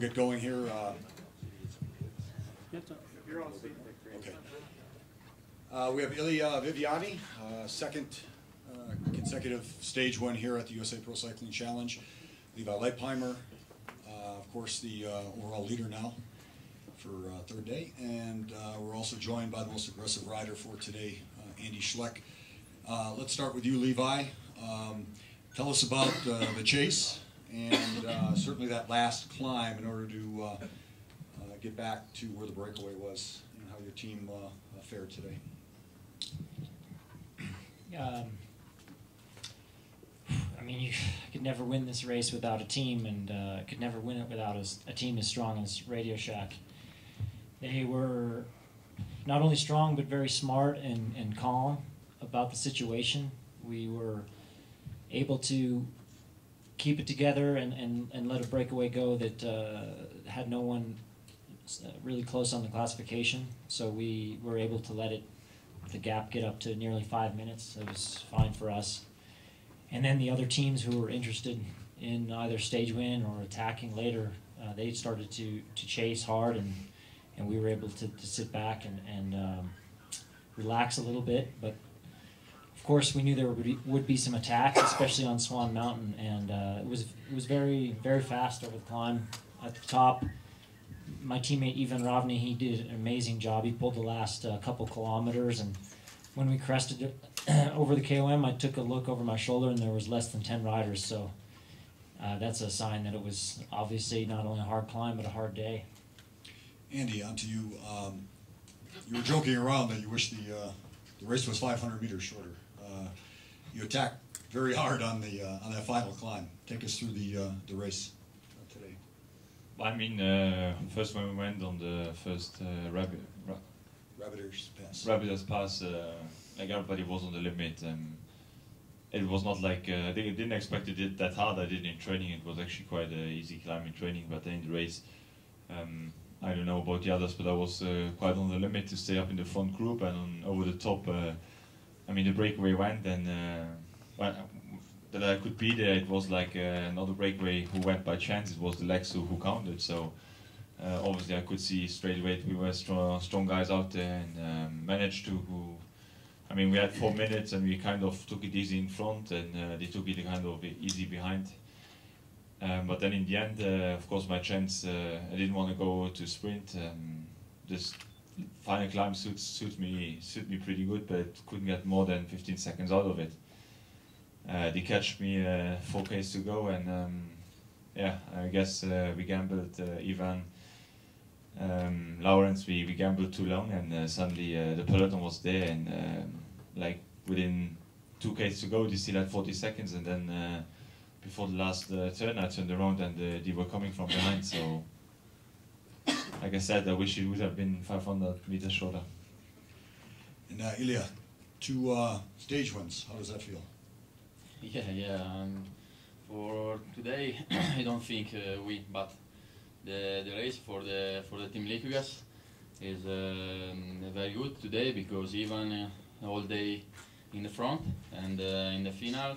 we'll get going here. Okay. We have Ilya Viviani, second consecutive stage win here at the USA Pro Cycling Challenge. Levi Leipheimer, of course, the overall leader now for third day. And we're also joined by the most aggressive rider for today, Andy Schleck. Let's start with you, Levi. Tell us about the chase and certainly that last climb in order to get back to where the breakaway was and how your team fared today. I mean, you could never win this race without a team, and could never win it without a team as strong as Radio Shack. They were not only strong, but very smart and calm about the situation. We were able to keep it together and let a breakaway go that had no one really close on the classification. So we were able to let the gap get up to nearly 5 minutes. It was fine for us. And then the other teams who were interested in either stage win or attacking later, they started to chase hard, and we were able to sit back and relax a little bit. But of course, we knew there would be some attacks, especially on Swan Mountain, and it was very, very fast over the climb. At the top, my teammate Ivan Ravny, he did an amazing job. He pulled the last couple kilometers, and when we crested it over the KOM, I took a look over my shoulder, and there was less than 10 riders. So that's a sign that it was obviously not only a hard climb, but a hard day. Andy, on to you. You were joking around that you wish the race was 500 meters shorter. You attacked very hard on that final climb. Take us through the race today. I mean, first when we went on the first Rabbiters Pass, like everybody was on the limit. It was not like I didn't expect it did that hard. I did in training. It was actually quite an easy climb in training, but then in the race, I don't know about the others, but I was quite on the limit to stay up in the front group and over the top. I mean, the breakaway went, and that I could be there. It was like another breakaway who went by chance. It was the Lex who counted. So obviously, I could see straight away we were strong guys out there, and managed to. I mean, we had 4 minutes, and we kind of took it easy in front, and they took it kind of easy behind. But then in the end, of course, my chance, I didn't want to go to sprint. This final climb suit me pretty good, but couldn't get more than 15 seconds out of it. They catch me 4Ks to go, and yeah, I guess we gambled, Ivan, Lawrence, we gambled too long, and suddenly the peloton was there, and like within 2Ks to go, they still had 40 seconds, and then before the last turn, I turned around, and they were coming from behind. So, like I said, I wish it would have been 500 meters shorter. And Ilya, 2 stage wins. How does that feel? Yeah. For today, I don't think but the race for the Team Liquigas is very good today, because even all day in the front and in the final.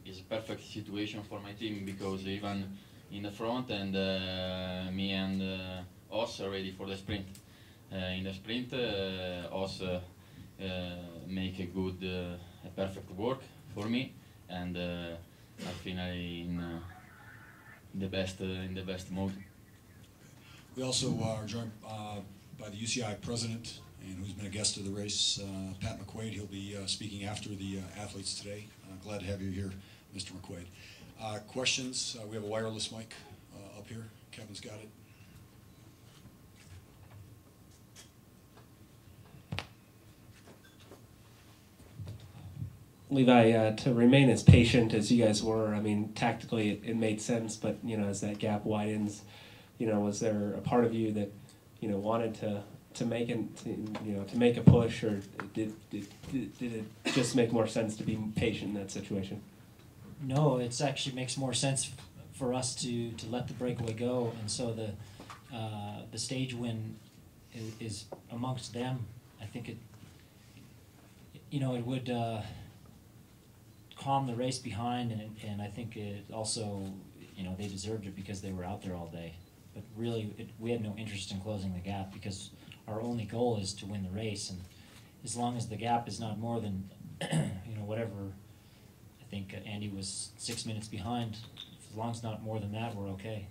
Is a perfect situation for my team, because even in the front, and me and Os are ready for the sprint. In the sprint, Os make a good, a perfect work for me, and I think I'm in the best mode. We also are joined by the UCI president, and who's been a guest of the race, Pat McQuaid. He'll be speaking after the athletes today. Glad to have you here, Mr. McQuaid. Questions? We have a wireless mic up here. Kevin's got it. Levi, to remain as patient as you guys were, I mean, tactically it made sense, but, you know, as that gap widens, you know, was there a part of you that, you know, wanted to make a push, or did it just make more sense to be patient in that situation? No, it actually makes more sense for us to let the breakaway go, and so the stage win is amongst them. I think it would calm the race behind, and I think it also they deserved it because they were out there all day. But really, we had no interest in closing the gap because our only goal is to win the race. And as long as the gap is not more than, whatever, I think Andy was 6 minutes behind. As long as it's not more than that, we're okay.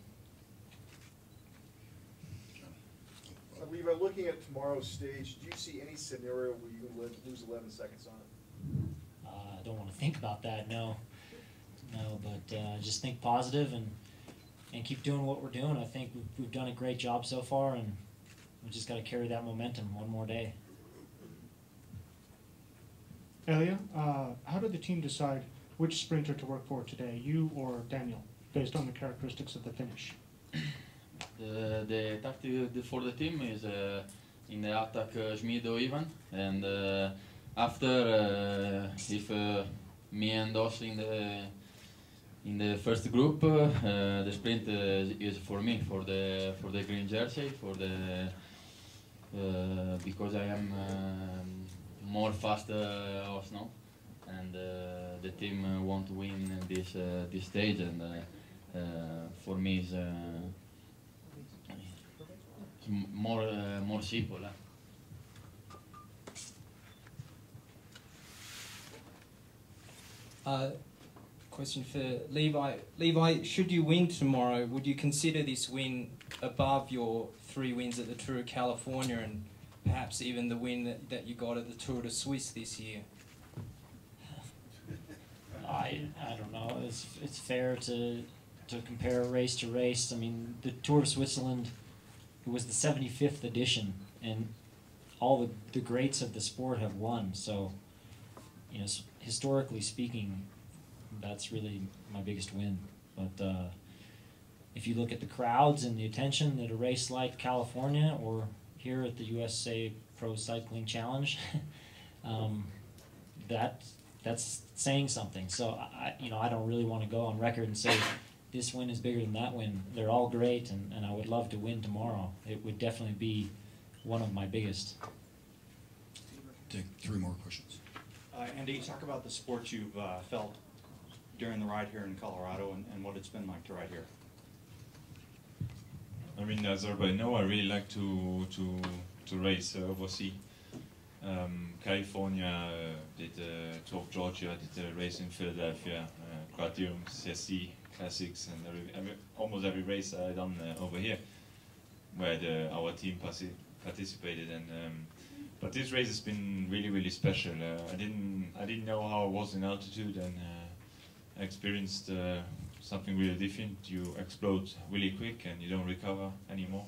We've been looking at tomorrow's stage. Do you see any scenario where you lose 11 seconds on it? I don't want to think about that, no. But just think positive and keep doing what we're doing. I think we've done a great job so far, and we just got to carry that momentum one more day. Elia, how did the team decide which sprinter to work for today, you or Daniel, based on the characteristics of the finish? The tactic for the team is in the attack Schmid or Ivan, and after if me and Os in the first group, the sprint is for me, for the green jersey, because I am more faster Os now, and the team want to win this stage, and for me is more simple. Question for Levi. Levi, should you win tomorrow, would you consider this win above your 3 wins at the Tour of California and perhaps even the win that you got at the Tour de Suisse this year? I don't know. It's fair to compare race to race. I mean, the Tour of Switzerland, it was the 75th edition, and all the greats of the sport have won. So, historically speaking, that's really my biggest win. But if you look at the crowds and the attention that a race like California or here at the USA Pro Cycling Challenge, that's saying something. So I don't really want to go on record and say this win is bigger than that win. They're all great, and I would love to win tomorrow. It would definitely be one of my biggest. Take 3 more questions. Andy, talk about the support you've felt during the ride here in Colorado and what it's been like to ride here. I mean, as everybody know, I really like to race overseas. California, did Tour of Georgia, did a race in Philadelphia, Gratium, CSC, Classics, and almost every race I done over here, where our team participated. And but this race has been really, really special. I didn't know how it was in altitude, and I experienced something really different. You explode really quick and you don't recover anymore.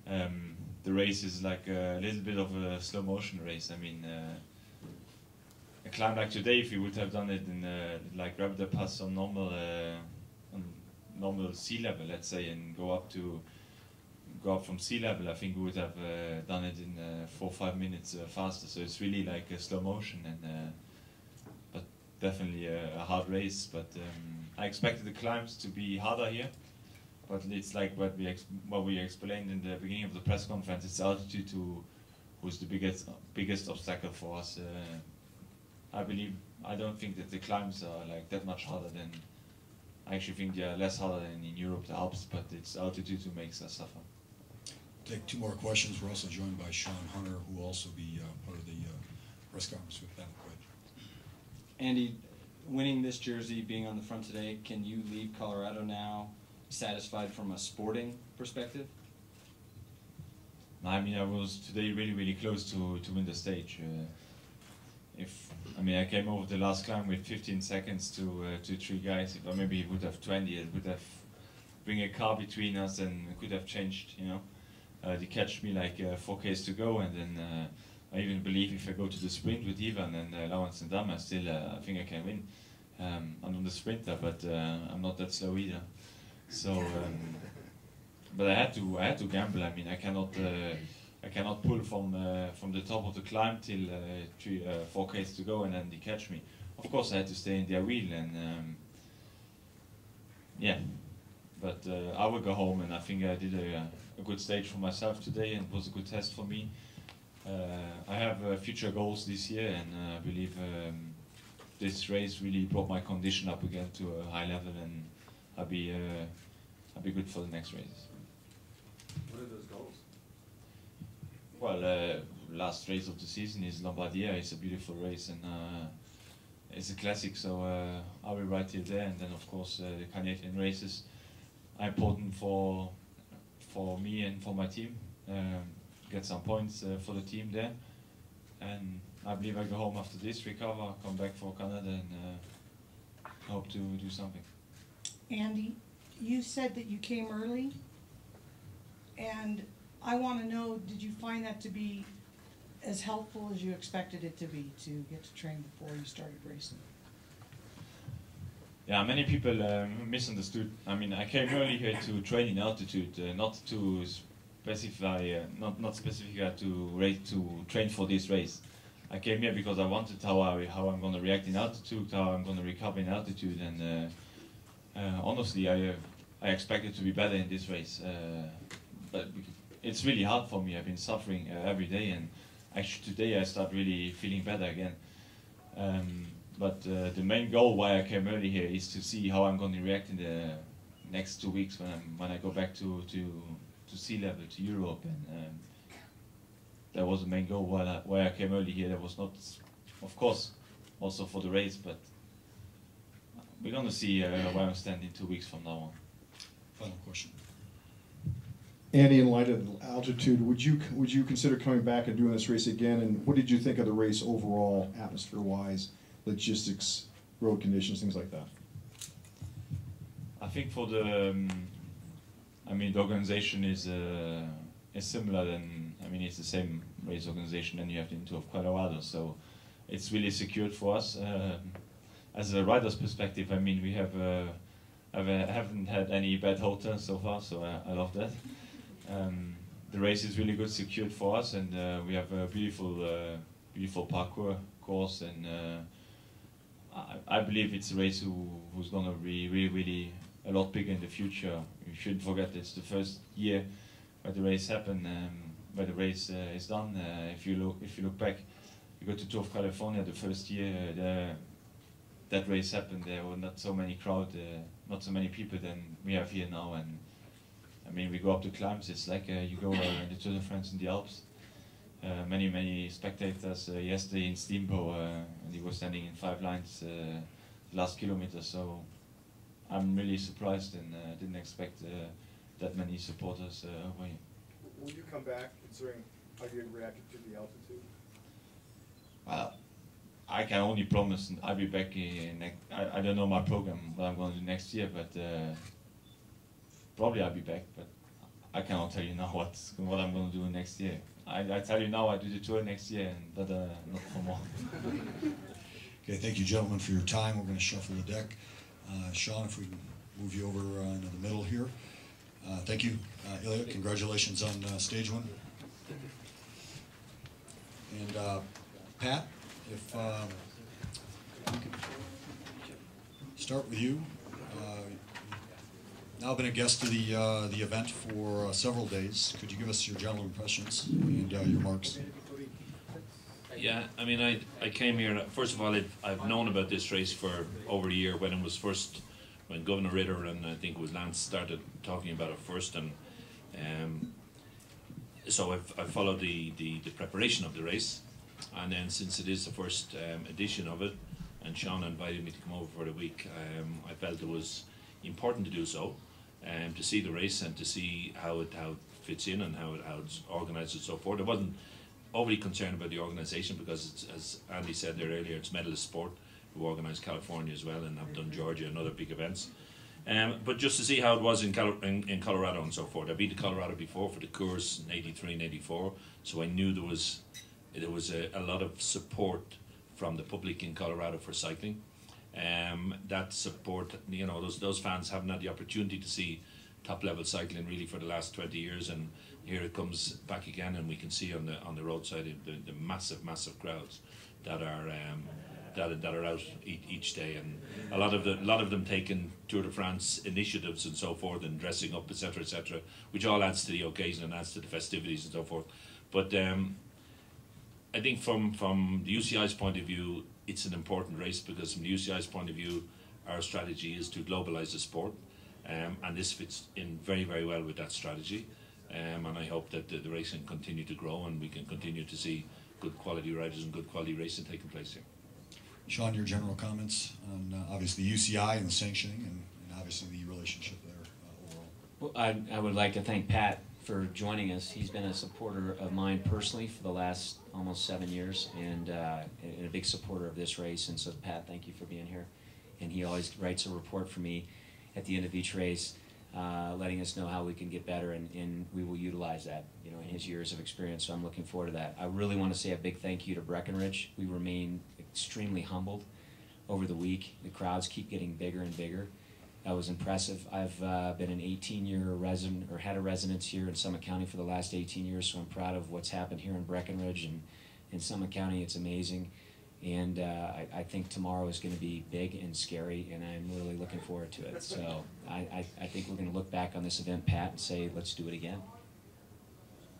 The race is like a little bit of a slow motion race. I mean, a climb like today, if you would have done it in like Rabda Pass on normal sea level, let's say, and go up from sea level, I think we would have done it in 4 or 5 minutes faster. So it's really like a slow motion, and but definitely a hard race. But I expected the climbs to be harder here. But it's like what we explained in the beginning of the press conference. It's altitude who's the biggest obstacle for us. I don't think that the climbs are like that much harder than. I actually think they are less harder than in Europe, the Alps. But it's altitude who makes us suffer. Take 2 more questions. We're also joined by Sean Hunter, who will also be part of the press conference with them. Go ahead. Andy, winning this jersey, being on the front today, can you leave Colorado now satisfied from a sporting perspective? I mean, I was today really, really close to win the stage. I came over the last climb with 15 seconds to 3 guys. If I maybe would have 20, it would have bring a car between us, and it could have changed. They catch me like 4 Ks to go, and then I even believe if I go to the sprint with Ivan and Laurens and Dam, I think I can win. I'm not a sprinter, but I'm not that slow either. So, but I had to gamble. I mean, I cannot pull from the top of the climb till 4 Ks to go, and then they catch me. Of course, I had to stay in their wheel, and yeah. But I will go home, and I think I did a good stage for myself today, and it was a good test for me. I have future goals this year, and I believe this race really brought my condition up again to a high level, and I'll be good for the next races. What are those goals? Well, last race of the season is Lombardia. It's a beautiful race and it's a classic. So I'll be right till there. And then of course the Canadian races are important for me and for my team. Get some points for the team there. And I believe I go home after this, recover, come back for Canada, and hope to do something. Andy, you said that you came early, and I want to know, did you find that to be as helpful as you expected it to be, to get to train before you started racing? Yeah, many people misunderstood. I mean, I came early here to train in altitude, not to specify, not specifically to train for this race. I came here because I wanted how I'm going to react in altitude, how I'm going to recover in altitude, and honestly, I expected to be better in this race. But it's really hard for me. I've been suffering every day, and actually today I start really feeling better again. But the main goal why I came early here is to see how I'm going to react in the next 2 weeks when I go back to sea level, to Europe, and that was the main goal why I came early here. That was not, of course, also for the race, but we're going to see where I'm standing 2 weeks from now on. Final question. Andy, in light of the altitude, would you consider coming back and doing this race again? And what did you think of the race overall, atmosphere-wise, logistics, road conditions, things like that? I think for the, the organization is similar than, it's the same race organization than you have in Tour of Colorado, so it's really secured for us. As a rider's perspective, we haven't had any bad hotels so far, so I love that. The race is really good, secured for us, and we have a beautiful parkour course, and I believe it's a race who's going to be really a lot bigger in the future. You shouldn't forget it's the first year where the race happened, where the race is done. If you look back, you go to Tour of California, the first year that race happened, there were not so many not so many people than we have here now, and we go up the climbs. It's like you go in the Tour de France in the Alps. Many spectators yesterday in Steamboat, and he was standing in 5 lines last kilometer. So I'm really surprised and didn't expect that many supporters over here. Will you come back, considering how you had reacted to the altitude? Well, I can only promise I'll be back I don't know my program, what I'm going to do next year, but probably I'll be back, but I cannot tell you now what I'm going to do next year. I tell you now I do the tour next year, but not for more. Okay, thank you gentlemen for your time. We're going to shuffle the deck. Sean, if we can move you over into the middle here. Thank you, Ilya. Congratulations on stage 1. And Pat, if we could start with you. Now been a guest of the event for several days. Could you give us your general impressions and your remarks? Yeah, I came here. First of all, I've known about this race for over a year when Governor Ritter and I think it was Lance started talking about it first, and so I've followed the preparation of the race, and then since it is the first edition of it, and Sean invited me to come over for the week, I felt it was important to do so, to see the race and to see how it fits in and how it's organised and so forth. I wasn't overly concerned about the organisation because, it's, as Andy said there earlier, it's Medalist Sport who organise California as well, and have done Georgia and other big events. But just to see how it was in Colorado and so forth. I've been to Colorado before for the course in '83 and '84, so I knew there was a lot of support from the public in Colorado for cycling. That support, those fans haven't had the opportunity to see top level cycling really for the last 20 years, and here it comes back again, and we can see on the roadside the massive crowds that are out each day, and a lot of them taking Tour de France initiatives and so forth, and dressing up, etc., which all adds to the occasion and adds to the festivities and so forth. But I think from the UCI's point of view, it's an important race, because from the UCI's point of view, our strategy is to globalise the sport, And this fits in very, very well with that strategy. And I hope that the race can continue to grow and we can continue to see good quality riders and good quality racing taking place here. Sean, your general comments on obviously UCI and the sanctioning and obviously the relationship there overall. Well, I would like to thank Pat for joining us. He's been a supporter of mine personally for the last almost 7 years, and a big supporter of this race. And so, Pat, thank you for being here. And he always writes a report for me at the end of each race, letting us know how we can get better, and we will utilize that, you know, in his years of experience. So I'm looking forward to that. I really want to say a big thank you to Breckenridge. We remain extremely humbled over the week. The crowds keep getting bigger and bigger. That was impressive. I've been an 18-year resident, or had a residence here in Summit County for the last 18 years, so I'm proud of what's happened here in Breckenridge and in Summit County. It's amazing. And I think tomorrow is going to be big and scary, and I'm really looking forward to it. So I think we're going to look back on this event, Pat, and say, let's do it again.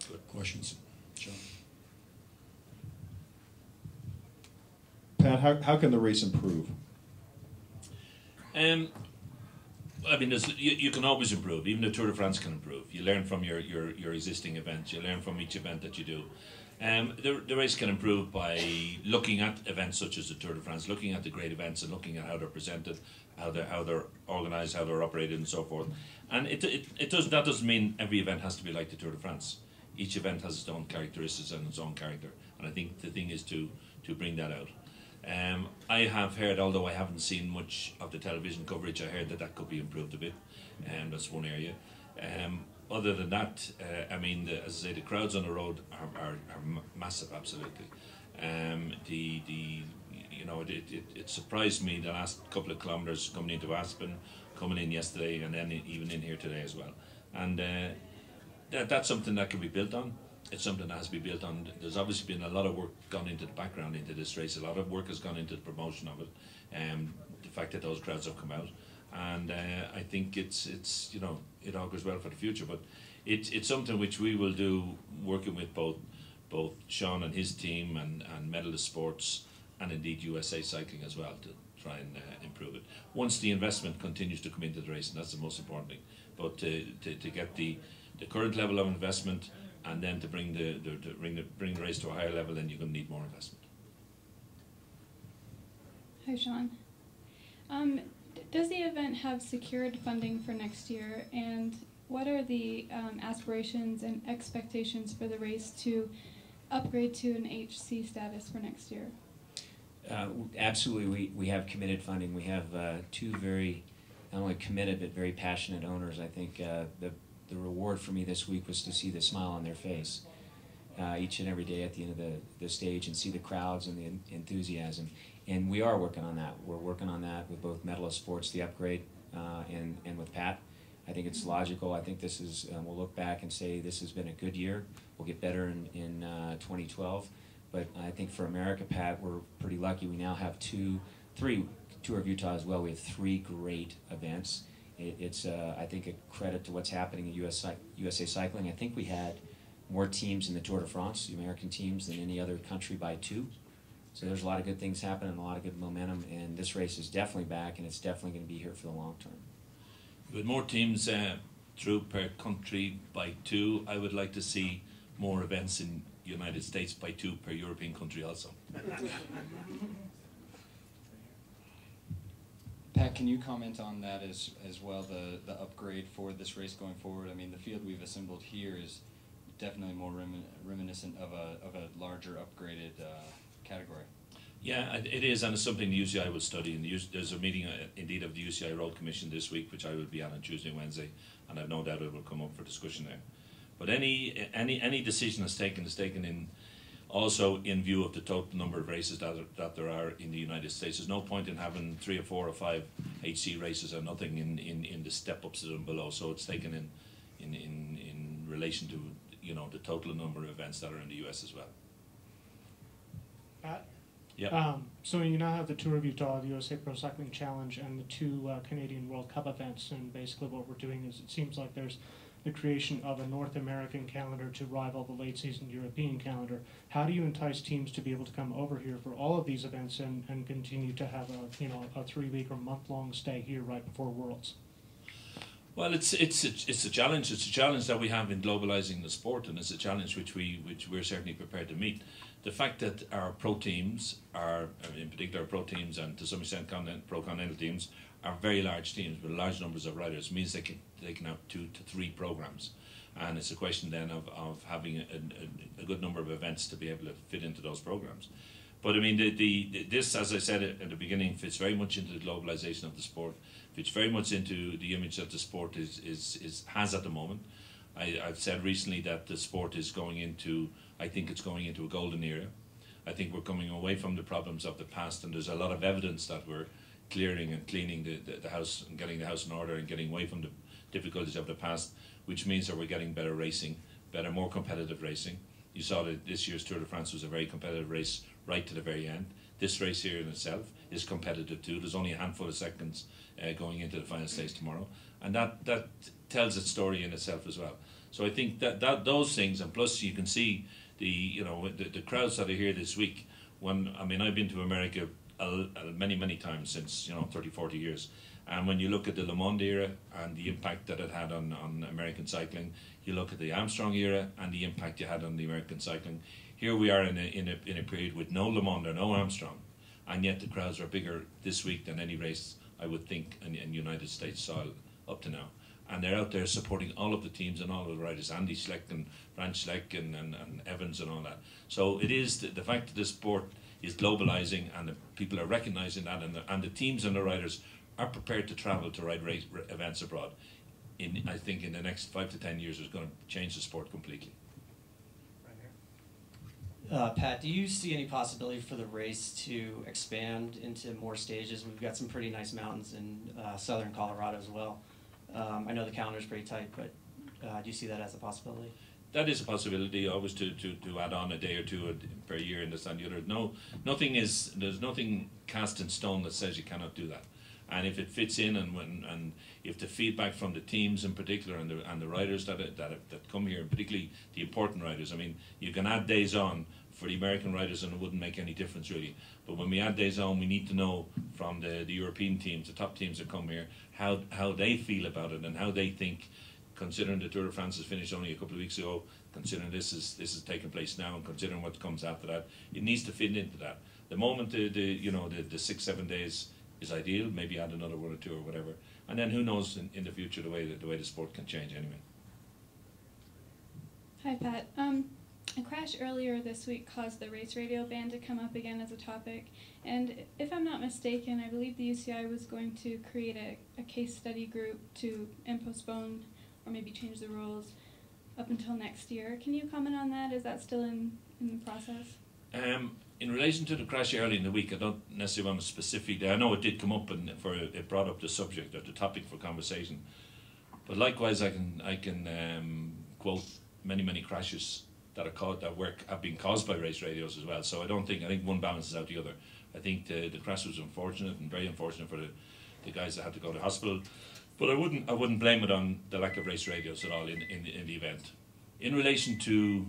Good questions, John? Pat, how can the race improve? I mean, you can always improve. Even the Tour de France can improve. You learn from your existing events. You learn from each event that you do. The race can improve by looking at events such as the Tour de France, looking at the great events and looking at how they're presented, how they're organised, how they're operated, and so forth. And that doesn't mean every event has to be like the Tour de France. Each event has its own characteristics and its own character. And I think the thing is to bring that out. I have heard, although I haven't seen much of the television coverage, I heard that could be improved a bit, and that's one area. Other than that, I mean, as I say, the crowds on the road are massive, absolutely. It surprised me the last couple of kilometres coming into Aspen, coming in yesterday, and then even in here today as well. And that's something that can be built on. It's something that has to be built on. There's obviously been a lot of work gone into the background into this race. A lot of work has gone into the promotion of it. The fact that those crowds have come out, and I think it's you know, it augurs well for the future. But it's something which we will do, working with both Sean and his team and Medalist Sports and indeed USA Cycling as well, to try and improve it. Once the investment continues to come into the race, and that's the most important thing. But to get the current level of investment, and then to bring the race to a higher level, then you're going to need more investment. Hi, Sean. Does the event have secured funding for next year, and what are the aspirations and expectations for the race to upgrade to an HC status for next year? Absolutely, we have committed funding. We have two very, not only committed, but very passionate owners. I think the reward for me this week was to see the smile on their face each and every day at the end of the stage, and see the crowds and the enthusiasm. And we are working on that. We're working on that with both Medalist Sports, the upgrade, and with Pat. I think it's logical. I think this is, we'll look back and say this has been a good year. We'll get better in 2012. But I think for America, Pat, we're pretty lucky. We now have three, Tour of Utah as well. We have 3 great events. It's, I think, a credit to what's happening at USA Cycling. I think we had more teams in the Tour de France, the American teams, than any other country by 2. So there's a lot of good things happening, a lot of good momentum, and this race is definitely back, and it's definitely going to be here for the long term. With more teams through per country by 2, I would like to see more events in the United States by 2 per European country also. Pat, can you comment on that as well, the upgrade for this race going forward? I mean, the field we've assembled here is definitely more reminiscent of a larger upgraded category. Yeah, it is, and it's something the UCI will study. And there's a meeting, indeed, of the UCI Road Commission this week, which I will be on Tuesday and Wednesday, and I've no doubt it will come up for discussion there. But any decision is taken in also in view of the total number of races that there are in the United States. There's no point in having 3 or 4 or 5 HC races or nothing in the step ups and below. So it's taken in relation to, you know, the total number of events that are in the US as well. Pat? Yeah. So you now have the Tour of Utah, the USA Pro Cycling Challenge, and the 2 Canadian World Cup events. And basically what we're doing is, it seems like there's the creation of a North American calendar to rival the late season European calendar. How do you entice teams to be able to come over here for all of these events and continue to have a 3-week or month-long stay here right before Worlds? Well, it's a challenge. It's a challenge that we have in globalizing the sport, and it's a challenge which we're certainly prepared to meet. The fact that our pro teams are, in particular pro teams and to some extent pro continental teams, are very large teams with large numbers of riders means they can have 2 to 3 programs, and it's a question then of having a good number of events to be able to fit into those programs. But I mean, this, as I said at the beginning, fits very much into the globalization of the sport. Fits very much into the image that the sport has at the moment. I've said recently that the sport is going into, I think it's going into a golden era. I think we're coming away from the problems of the past, and there's a lot of evidence that we're clearing and cleaning the house and getting the house in order and getting away from the difficulties of the past, which means that we're getting better racing, better, more competitive racing. You saw that this year's Tour de France was a very competitive race right to the very end. This race here in itself is competitive too. There's only a handful of seconds going into the final stage tomorrow, and that tells its story in itself as well. So I think that those things, and plus you can see the crowds that are here this week. I mean, I've been to America many times since 30-40 years, and when you look at the Le Mans era and the impact that it had on American cycling, you look at the Armstrong era and the impact it had on the American cycling. Here we are in a period with no Le Mans or no Armstrong, and yet the crowds are bigger this week than any race I would think in United States soil up to now. And they're out there supporting all of the teams and all of the riders, Andy Schleck and Frank Schleck and Evans and all that. So it is the fact that the sport is globalizing and the people are recognizing that, and the teams and the riders are prepared to travel to ride race events abroad. I think in the next 5 to 10 years, it's going to change the sport completely. Pat, do you see any possibility for the race to expand into more stages? We've got some pretty nice mountains in southern Colorado as well. I know the calendar's pretty tight, but do you see that as a possibility? That is a possibility, always to add on a day or two per year in this and the other. No, there's nothing cast in stone that says you cannot do that. And if it fits in, and if the feedback from the teams in particular and the riders that come here, and particularly the important riders, I mean, you can add days on for the American riders and it wouldn't make any difference really. But when we add days on, we need to know from the European teams, the top teams that come here, how they feel about it and how they think, considering the Tour de France has finished only a couple of weeks ago, considering this is taking place now, and considering what comes after that, it needs to fit into that. The moment the 6-7 days is ideal, maybe add another 1 or 2 or whatever, and then who knows in the future the way the sport can change anyway. Hi Pat. A crash earlier this week caused the race radio ban to come up again as a topic, and if I'm not mistaken, I believe the UCI was going to create a case study group and postpone or maybe change the rules up until next year. Can you comment on that? Is that still in the process? In relation to the crash early in the week, I don't necessarily want to specifically. I know it did come up and it brought up the subject or the topic for conversation. But likewise, I can quote many crashes that have been caused by race radios as well. So I think one balances out the other. I think the crash was unfortunate and very unfortunate for the guys that had to go to hospital. But I wouldn't blame it on the lack of race radios at all in the event. In relation to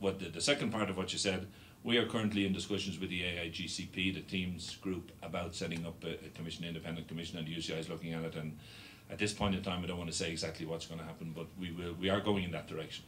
what the second part of what you said, we are currently in discussions with the AIGCP, the teams group, about setting up a commission, independent commission, and the UCI is looking at it. And at this point in time, I don't want to say exactly what's going to happen, but we are going in that direction.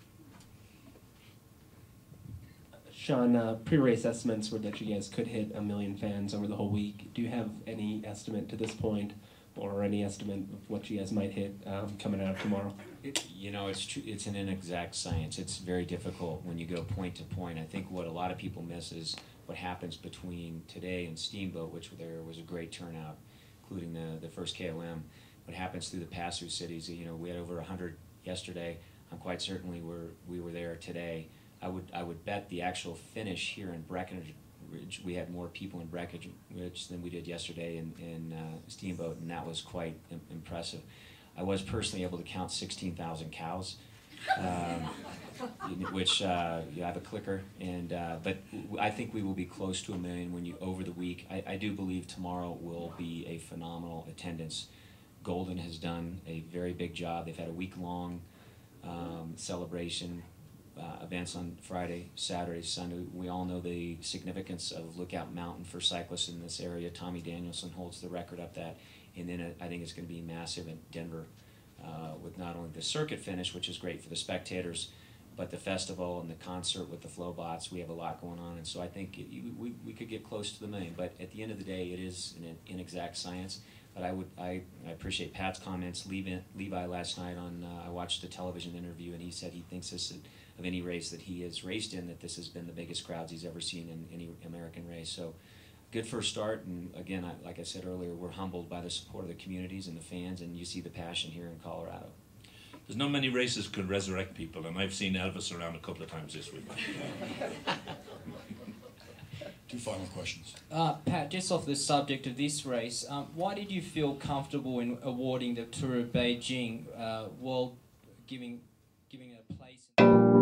Sean, pre-race estimates were that you guys could hit 1 million fans over the whole week. Do you have any estimate to this point, or any estimate of what you guys might hit coming out of tomorrow? It's an inexact science. It's very difficult when you go point to point. I think what a lot of people miss is what happens between today and Steamboat, which there was a great turnout, including the first KOM. What happens through the pass-through cities? We had over 100 yesterday. I'm quite certain we were there today. I would bet the actual finish here in Breckenridge, we had more people in Breckenridge than we did yesterday in Steamboat, and that was quite impressive. I was personally able to count 16,000 cows, which you have a clicker, but I think we will be close to 1 million over the week. I do believe tomorrow will be a phenomenal attendance. Golden has done a very big job. They've had a week-long celebration. Events on Friday, Saturday, Sunday. We all know the significance of Lookout Mountain for cyclists in this area. Tommy Danielson holds the record up that. And then I think it's going to be massive in Denver with not only the circuit finish, which is great for the spectators, but the festival and the concert with the Flowbots. We have a lot going on, and so I think we could get close to the million. But at the end of the day, it is an inexact science. But I appreciate Pat's comments. Levi last night on I watched a television interview, and he said he thinks this is, of any race that he has raced in, that this has been the biggest crowds he's ever seen in any American race. So good first start, and again, like I said earlier, we're humbled by the support of the communities and the fans, and you see the passion here in Colorado. There's not many races could resurrect people, and I've seen Elvis around a couple of times this week. Two final questions. Pat, just off the subject of this race, why did you feel comfortable in awarding the Tour of Beijing while giving it a place?